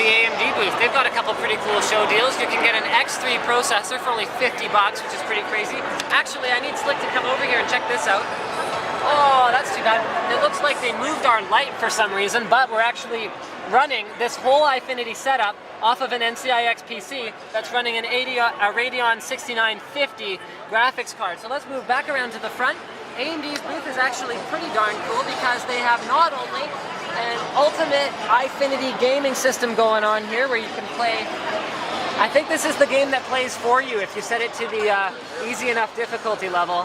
the AMD booth. They've got a couple pretty cool show deals. You can get an X3 processor for only 50 bucks, which is pretty crazy. Actually, I need Slick to come over here and check this out. Oh, that's too bad. It looks like they moved our light for some reason, but we're actually running this whole iFinity setup off of an NCIX PC that's running a Radeon 6950 graphics card. So let's move back around to the front. AMD's booth is actually pretty darn cool because they have not only an ultimate iFinity gaming system going on here where you can play. I think this is the game that plays for you if you set it to the easy enough difficulty level,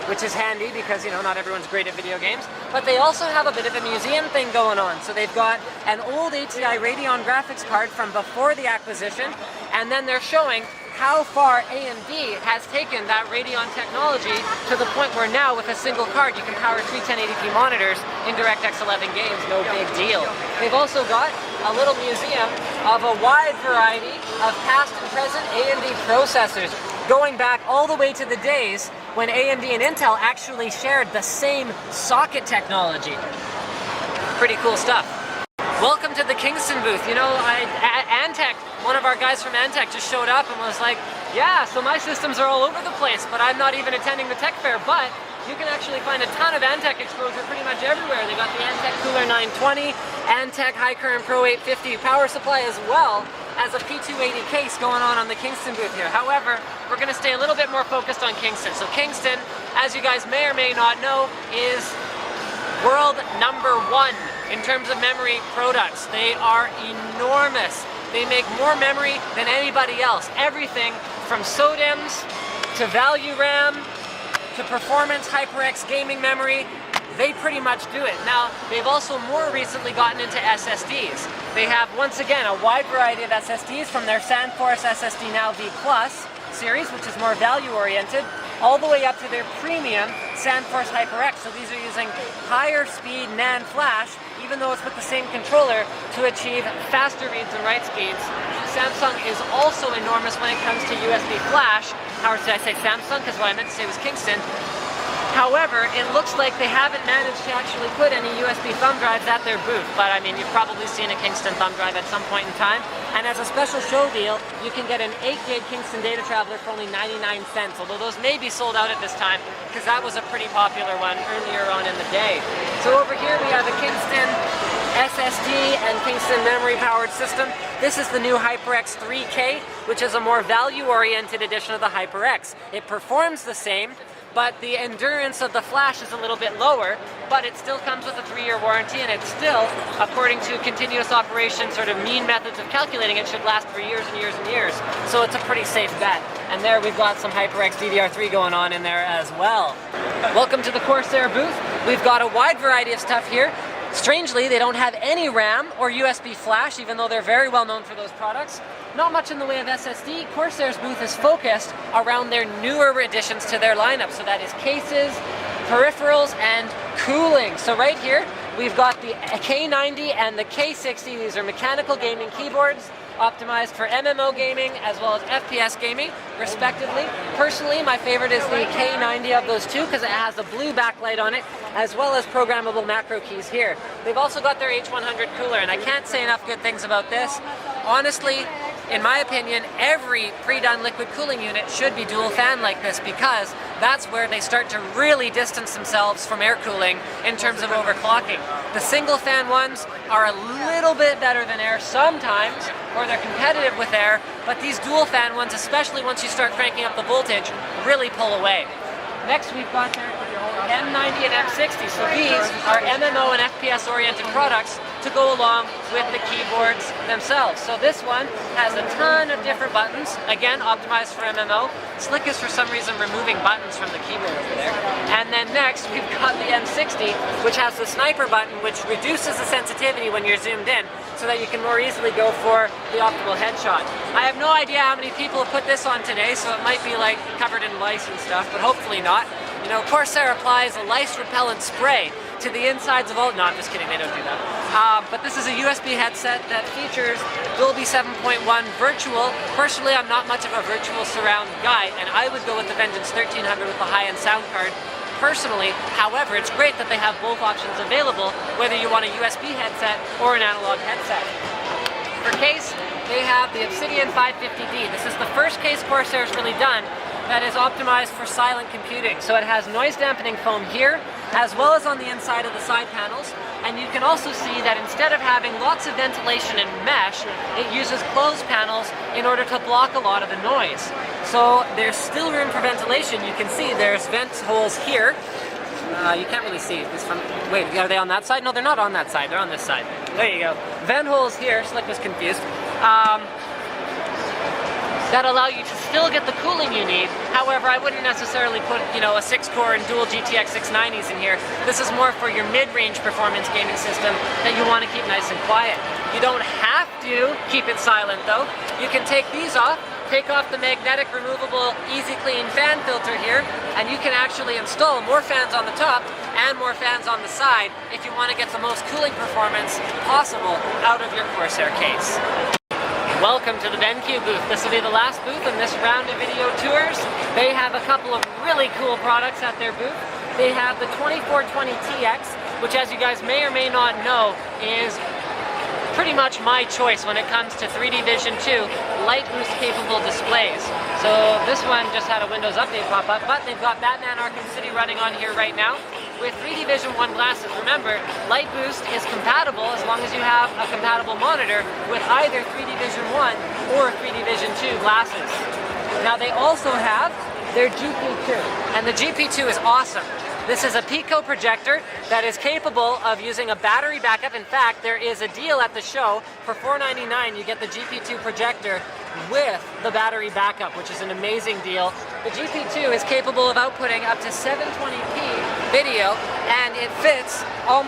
which is handy because, you know, not everyone's great at video games. But they also have a bit of a museum thing going on. So they've got an old ATI Radeon graphics card from before the acquisition, and then they're showing how far AMD has taken that Radeon technology to the point where now with a single card you can power 3 1080p monitors in DirectX 11 games, no big deal. They've also got a little museum of a wide variety of past and present AMD processors, going back all the way to the days when AMD and Intel actually shared the same socket technology. Pretty cool stuff. Welcome to the Kingston booth. You know, Antec, one of our guys from Antec just showed up and was like, yeah, so my systems are all over the place, but I'm not even attending the tech fair, but you can actually find a ton of Antec exposure pretty much everywhere. They got the Antec Cooler 920, Antec High Current Pro 850 power supply, as well as a P280 case going on the Kingston booth here. However, we're going to stay a little bit more focused on Kingston. So Kingston, as you guys may or may not know, is world #1 in terms of memory products. They are enormous. They make more memory than anybody else. Everything from SODIMMs to value RAM to performance Hyperx gaming memory, they pretty much do it. Now, they've also more recently gotten into SSDs. They have, once again, a wide variety of SSDs from their SandForce SSD Now V Plus series, which is more value-oriented, all the way up to their premium SandForce HyperX. So these are using higher speed NAND flash, even though it's with the same controller, to achieve faster reads and write speeds. Samsung is also enormous when it comes to USB flash. How did I say Samsung? Because what I meant to say was Kingston. However, it looks like they haven't managed to actually put any USB thumb drives at their booth, but I mean, you've probably seen a Kingston thumb drive at some point in time. And as a special show deal, you can get an 8 gig Kingston Data Traveler for only 99 cents, although those may be sold out at this time, because that was a pretty popular one earlier on in the day. So over here we have a Kingston SSD and Kingston memory powered system. This is the new HyperX 3K, which is a more value-oriented edition of the HyperX. It performs the same, but the endurance of the flash is a little bit lower, but it still comes with a 3-year warranty, and it's still, according to continuous operation sort of mean methods of calculating it, should last for years and years and years. So it's a pretty safe bet. And there we've got some HyperX DDR3 going on in there as well. Welcome to the Corsair booth. We've got a wide variety of stuff here. Strangely, they don't have any RAM or USB flash, even though they're very well known for those products. Not much in the way of SSD. Corsair's booth is focused around their newer additions to their lineup. So that is cases, peripherals, and cooling. So right here, we've got the K90 and the K60. These are mechanical gaming keyboards, optimized for MMO gaming as well as FPS gaming, respectively. Personally, my favorite is the K90 of those two because it has the blue backlight on it, as well as programmable macro keys here. They've also got their H100 Cooler, and I can't say enough good things about this. Honestly, in my opinion, every pre-done liquid cooling unit should be dual fan like this, because that's where they start to really distance themselves from air cooling in terms of overclocking. The single fan ones are a little bit better than air sometimes, or they're competitive with air, but these dual fan ones, especially once you start cranking up the voltage, really pull away. Next we've got their M90 and M60, so these are MMO and FPS oriented products to go along with the keyboards themselves. So this one has a ton of different buttons, again optimized for MMO. Slick is for some reason removing buttons from the keyboard over there. And then next we've got the M60, which has the sniper button, which reduces the sensitivity when you're zoomed in, so that you can more easily go for the optimal headshot. I have no idea how many people have put this on today, so it might be like covered in lice and stuff, but hopefully not. You know, Corsair applies a lice repellent spray to the insides of all, no, I'm just kidding, they don't do that. But this is a USB headset that features Dolby 7.1 virtual. Personally, I'm not much of a virtual surround guy, and I would go with the Vengeance 1300 with the high-end sound card personally. However, it's great that they have both options available, whether you want a USB headset or an analog headset. For case, they have the Obsidian 550D. This is the first case Corsair's really done that is optimized for silent computing. So it has noise dampening foam here, as well as on the inside of the side panels. And you can also see that instead of having lots of ventilation and mesh, it uses closed panels in order to block a lot of the noise. So there's still room for ventilation. You can see there's vent holes here. You can't really see this from, wait, are they on that side? No, they're not on that side, they're on this side. There you go. Vent holes here, Slick was confused. That allow you to still get the cooling you need. However, I wouldn't necessarily put, you know, a 6-core and dual GTX 690s in here. This is more for your mid-range performance gaming system that you want to keep nice and quiet. You don't have to keep it silent though. You can take these off, take off the magnetic removable Easy Clean fan filter here, and you can actually install more fans on the top and more fans on the side if you want to get the most cooling performance possible out of your Corsair case. Welcome to the BenQ booth. This will be the last booth in this round of video tours. They have a couple of really cool products at their booth. They have the 2420TX, which, as you guys may or may not know, is pretty much my choice when it comes to 3D Vision 2 light boost capable displays. So this one just had a Windows Update pop up, but they've got Batman Arkham City running on here right now. With 3D Vision 1 glasses, remember, Light Boost is compatible as long as you have a compatible monitor with either 3D Vision 1 or 3D Vision 2 glasses. Now they also have their GP2, and the GP2 is awesome. This is a Pico projector that is capable of using a battery backup. In fact, there is a deal at the show for $4.99. You get the GP2 projector with the battery backup, which is an amazing deal. The GP2 is capable of outputting up to 720p video, and it fits,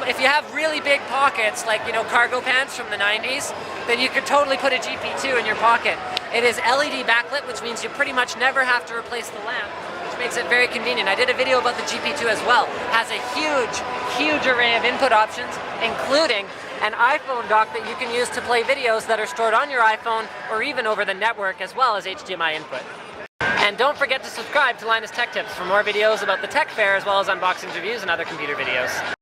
if you have really big pockets, like, you know, cargo pants from the 90s, then you could totally put a GP2 in your pocket. It is LED backlit, which means you pretty much never have to replace the lamp, which makes it very convenient. I did a video about the GP2 as well. It has a huge array of input options, including an iPhone dock that you can use to play videos that are stored on your iPhone or even over the network, as well as HDMI input. And don't forget to subscribe to Linus Tech Tips for more videos about the tech fair, as well as unboxings, reviews, and other computer videos.